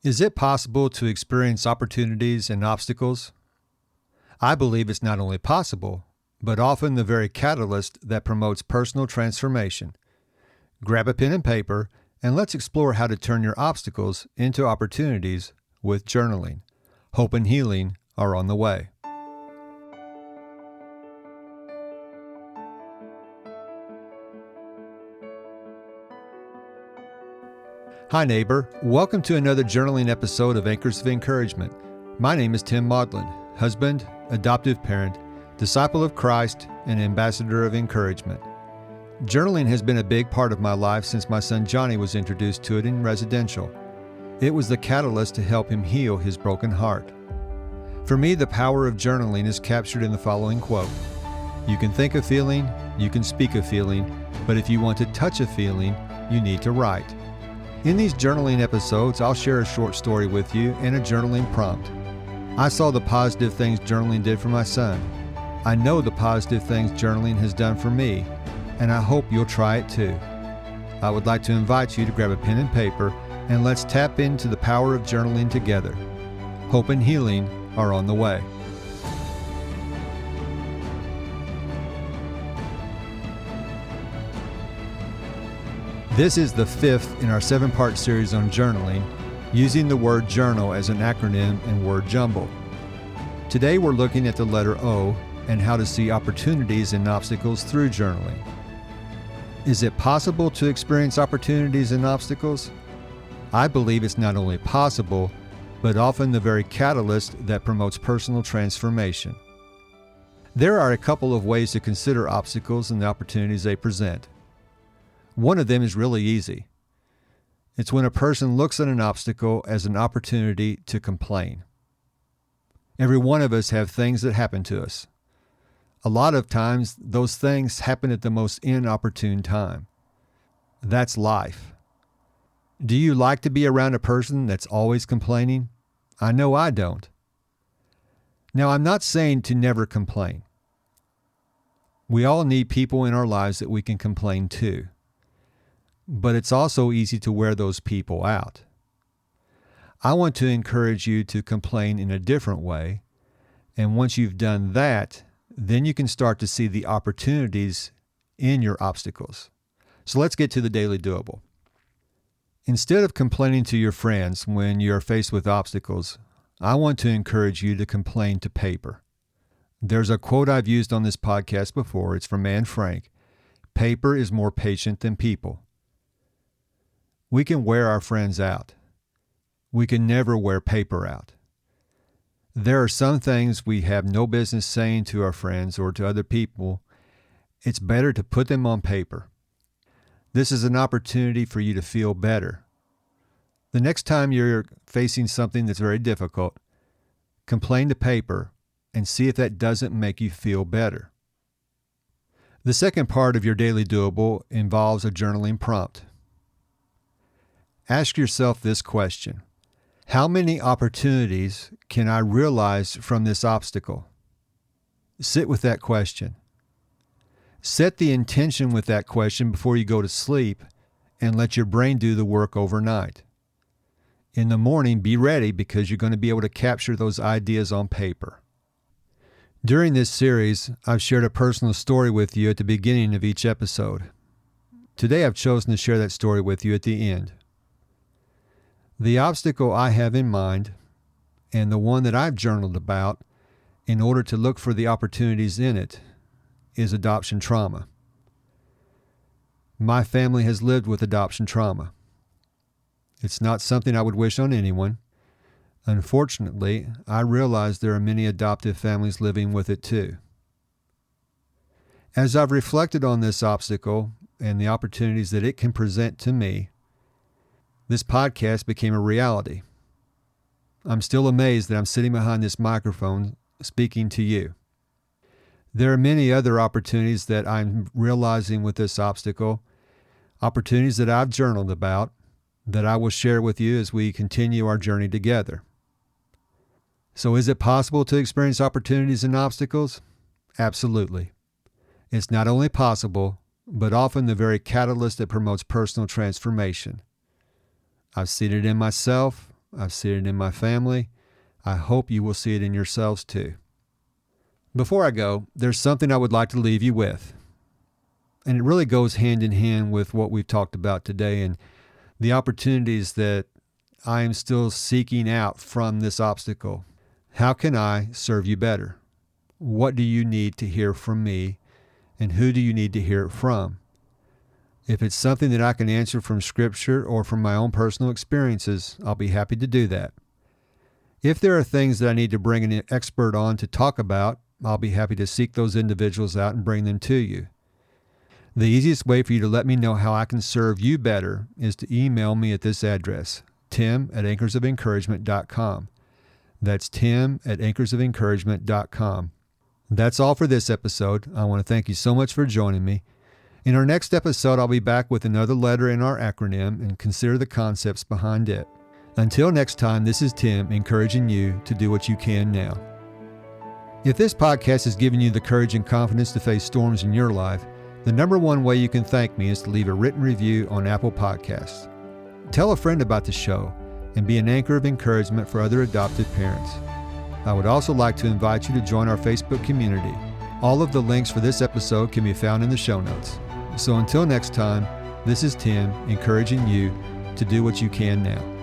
Is it possible to experience opportunities and obstacles? I believe it's not only possible, but often the very catalyst that promotes personal transformation. Grab a pen and paper, and let's explore how to turn your obstacles into opportunities with journaling. Hope and healing are on the way. Hi neighbor, welcome to another journaling episode of Anchors of Encouragement. My name is Tim Maudlin, husband, adoptive parent, disciple of Christ, and ambassador of encouragement. Journaling has been a big part of my life since my son Johnny was introduced to it in residential. It was the catalyst to help him heal his broken heart. For me, the power of journaling is captured in the following quote: "You can think a feeling, you can speak a feeling, but if you want to touch a feeling, you need to write." In these journaling episodes, I'll share a short story with you and a journaling prompt. I saw the positive things journaling did for my son. I know the positive things journaling has done for me, and I hope you'll try it too. I would like to invite you to grab a pen and paper, and let's tap into the power of journaling together. Hope and healing are on the way. This is the fifth in our 7-part series on journaling, using the word journal as an acronym and word jumble. Today we're looking at the letter O and how to see opportunities and obstacles through journaling. Is it possible to experience opportunities and obstacles? I believe it's not only possible, but often the very catalyst that promotes personal transformation. There are a couple of ways to consider obstacles and the opportunities they present. One of them is really easy. It's when a person looks at an obstacle as an opportunity to complain. Every one of us have things that happen to us. A lot of times, those things happen at the most inopportune time. That's life. Do you like to be around a person that's always complaining? I know I don't. Now, I'm not saying to never complain. We all need people in our lives that we can complain to. But it's also easy to wear those people out. I want to encourage you to complain in a different way, and once you've done that, then you can start to see the opportunities in your obstacles. So let's get to the daily doable. Instead of complaining to your friends when you're faced with obstacles, I want to encourage you to complain to paper. There's a quote I've used on this podcast before. It's from Anne Frank. Paper is more patient than people. We can wear our friends out. We can never wear paper out. There are some things we have no business saying to our friends or to other people. It's better to put them on paper. This is an opportunity for you to feel better. The next time you're facing something that's very difficult, complain to paper and see if that doesn't make you feel better. The second part of your daily doable involves a journaling prompt. Ask yourself this question: how many opportunities can I realize from this obstacle? Sit with that question. Set the intention with that question before you go to sleep and let your brain do the work overnight. In the morning, be ready because you're going to be able to capture those ideas on paper. During this series, I've shared a personal story with you at the beginning of each episode. Today, I've chosen to share that story with you at the end. The obstacle I have in mind, and the one that I've journaled about in order to look for the opportunities in it, is adoption trauma. My family has lived with adoption trauma. It's not something I would wish on anyone. Unfortunately, I realize there are many adoptive families living with it too. As I've reflected on this obstacle and the opportunities that it can present to me, this podcast became a reality. I'm still amazed that I'm sitting behind this microphone speaking to you. There are many other opportunities that I'm realizing with this obstacle, opportunities that I've journaled about, that I will share with you as we continue our journey together. So is it possible to experience opportunities and obstacles? Absolutely. It's not only possible, but often the very catalyst that promotes personal transformation. I've seen it in myself, I've seen it in my family. I hope you will see it in yourselves too. Before I go, there's something I would like to leave you with. And it really goes hand in hand with what we've talked about today and the opportunities that I am still seeking out from this obstacle. How can I serve you better? What do you need to hear from me? And who do you need to hear it from? If it's something that I can answer from Scripture or from my own personal experiences, I'll be happy to do that. If there are things that I need to bring an expert on to talk about, I'll be happy to seek those individuals out and bring them to you. The easiest way for you to let me know how I can serve you better is to email me at this address, tim@anchorsofencouragement.com. That's tim@anchorsofencouragement.com. That's all for this episode. I want to thank you so much for joining me. In our next episode, I'll be back with another letter in our acronym and consider the concepts behind it. Until next time, this is Tim encouraging you to do what you can now. If this podcast has given you the courage and confidence to face storms in your life, the number one way you can thank me is to leave a written review on Apple Podcasts. Tell a friend about the show and be an anchor of encouragement for other adopted parents. I would also like to invite you to join our Facebook community. All of the links for this episode can be found in the show notes. So until next time, this is Tim encouraging you to do what you can now.